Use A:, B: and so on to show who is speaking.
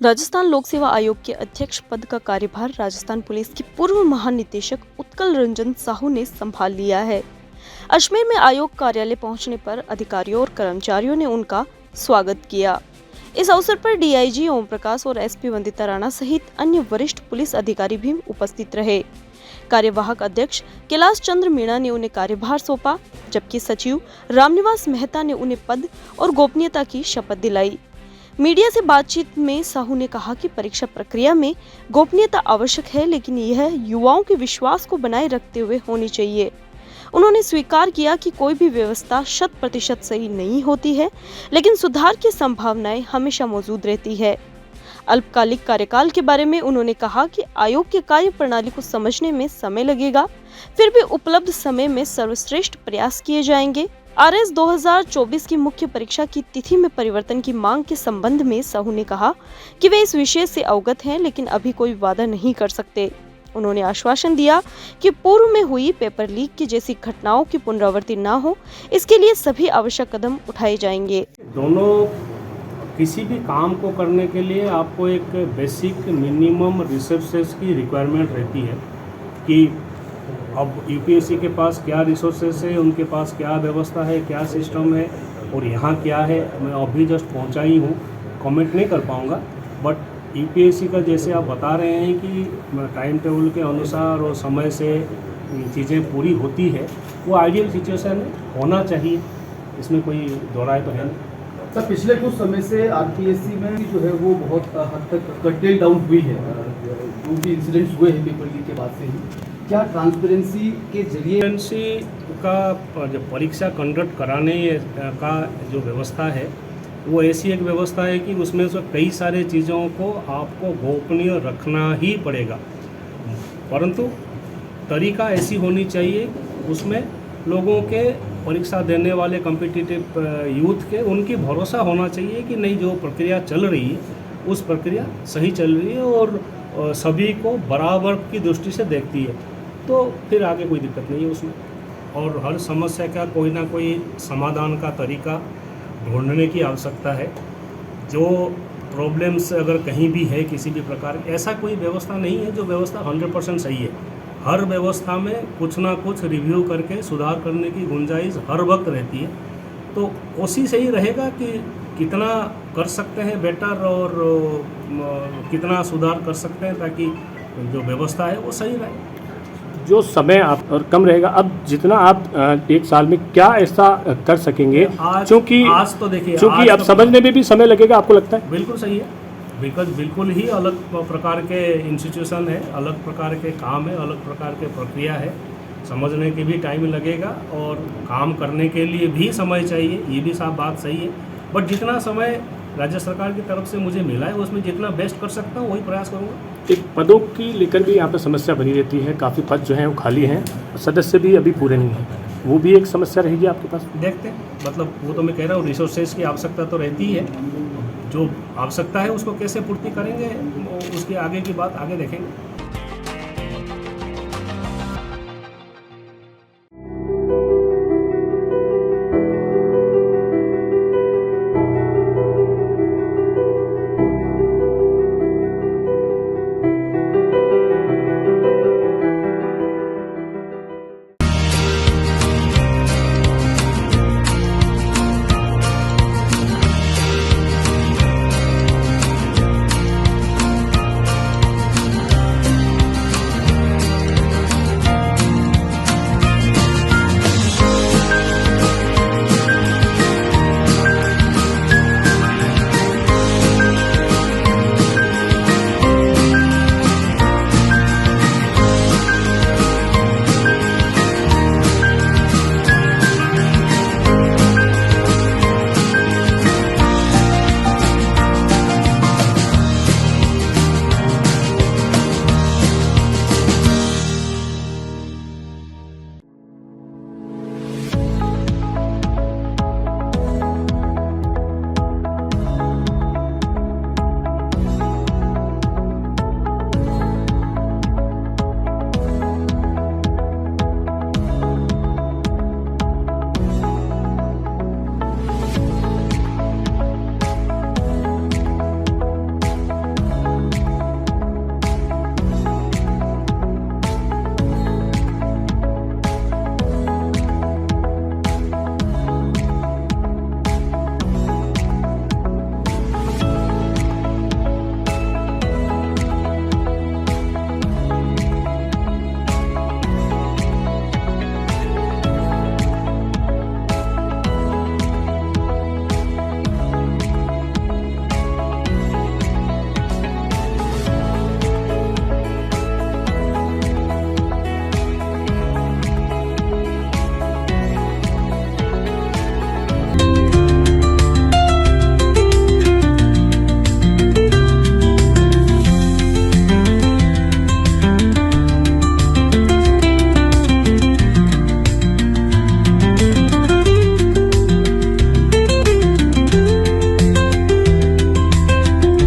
A: राजस्थान लोक सेवा आयोग के अध्यक्ष पद का कार्यभार राजस्थान पुलिस के पूर्व महानिदेशक उत्कल रंजन साहू ने संभाल लिया है। अजमेर में आयोग कार्यालय पहुंचने पर अधिकारियों और कर्मचारियों ने उनका स्वागत किया। इस अवसर पर डीआईजी ओम प्रकाश और एसपी वंदिता राणा सहित अन्य वरिष्ठ पुलिस अधिकारी भी उपस्थित रहे। कार्यवाहक अध्यक्ष कैलाश चंद्र मीणा ने उन्हें कार्यभार सौंपा, जबकि सचिव रामनिवास मेहता ने उन्हें पद और गोपनीयता की शपथ दिलाई। मीडिया से बातचीत में साहू ने कहा कि परीक्षा प्रक्रिया में गोपनीयता आवश्यक है, लेकिन यह युवाओं के विश्वास को बनाए रखते हुए होनी चाहिए। उन्होंने स्वीकार किया कि कोई भी व्यवस्था 100% सही नहीं होती है, लेकिन सुधार की संभावनाएं हमेशा मौजूद रहती है। अल्पकालिक कार्यकाल के बारे में उन्होंने कहा कि आयोग के कार्य प्रणाली को समझने में समय लगेगा, फिर भी उपलब्ध समय में सर्वश्रेष्ठ प्रयास किए जाएंगे। आरएस 2024 की मुख्य परीक्षा की तिथि में परिवर्तन की मांग के संबंध में साहू ने कहा कि वे इस विषय से अवगत हैं, लेकिन अभी कोई वादा नहीं कर सकते। उन्होंने आश्वासन दिया कि पूर्व में हुई पेपर लीक की जैसी घटनाओं की पुनरावृत्ति न हो, इसके लिए सभी आवश्यक कदम उठाए जाएंगे।
B: दोनों किसी भी काम को करने के लिए आपको एक बेसिक मिनिमम रिसोर्सेज की रिक्वायरमेंट रहती है कि अब यूपीएससी के पास क्या रिसोर्सेज है, उनके पास क्या व्यवस्था है, क्या सिस्टम है और यहाँ क्या है। मैं अभी जस्ट पहुँचा ही हूँ, कमेंट नहीं कर पाऊँगा, बट यूपीएससी का जैसे आप बता रहे हैं कि टाइम टेबल के अनुसार और समय से चीज़ें पूरी होती है, वो आइडियल सिचुएशन होना चाहिए, इसमें कोई दोहराए तो है नहीं।
C: सर, पिछले कुछ समय से आरपीएससी में जो है वो बहुत हद तक कटेल डाउन हुई है। जो भी इंसिडेंट्स हुए हैं पेपर लीक के बाद से ही, क्या ट्रांसपेरेंसी के जरिए
B: का जो परीक्षा कंडक्ट कराने का जो व्यवस्था है वो ऐसी एक व्यवस्था है कि उसमें से कई सारे चीज़ों को आपको गोपनीय रखना ही पड़ेगा, परंतु तरीका ऐसी होनी चाहिए उसमें लोगों के परीक्षा देने वाले कॉम्पिटिटिव यूथ के उनकी भरोसा होना चाहिए कि नहीं, जो प्रक्रिया चल रही है उस प्रक्रिया सही चल रही है और सभी को बराबर की दृष्टि से देखती है, तो फिर आगे कोई दिक्कत नहीं है उसमें। और हर समस्या का कोई ना कोई समाधान का तरीका ढूंढने की आवश्यकता है। जो प्रॉब्लम्स अगर कहीं भी है किसी भी प्रकार, ऐसा कोई व्यवस्था नहीं है जो व्यवस्था 100% सही है। हर व्यवस्था में कुछ ना कुछ रिव्यू करके सुधार करने की गुंजाइश हर वक्त रहती है, तो कोशिश यही रहेगा कि कितना कर सकते हैं बेटर और कितना सुधार कर सकते हैं ताकि जो व्यवस्था है वो सही रहे।
D: जो समय आप और कम रहेगा, अब जितना आप एक साल में क्या ऐसा कर सकेंगे, क्योंकि
B: आज तो देखिए,
D: क्योंकि अब समझने में भी समय लगेगा, आपको लगता है?
B: बिल्कुल सही है, बिकॉज बिल्कुल ही अलग प्रकार के इंस्टीट्यूशन है, अलग प्रकार के काम है, अलग प्रकार के प्रक्रिया है, समझने के भी टाइम लगेगा और काम करने के लिए भी समय चाहिए, ये भी साफ बात सही है। बट जितना समय राज्य सरकार की तरफ से मुझे मिला है उसमें जितना बेस्ट कर सकता हूँ वही प्रयास करूँगा।
D: एक पदों की लेकर भी यहाँ पर समस्या बनी रहती है, काफ़ी पद जो हैं वो खाली हैं, सदस्य भी अभी पूरे नहीं हैं, वो भी एक समस्या रहेगी आपके पास?
B: देखते हैं, मतलब वो तो मैं कह रहा हूँ रिसोर्सेज की आवश्यकता तो रहती ही है, जो आवश्यकता है उसको कैसे पूर्ति करेंगे उसकी आगे की बात आगे देखेंगे।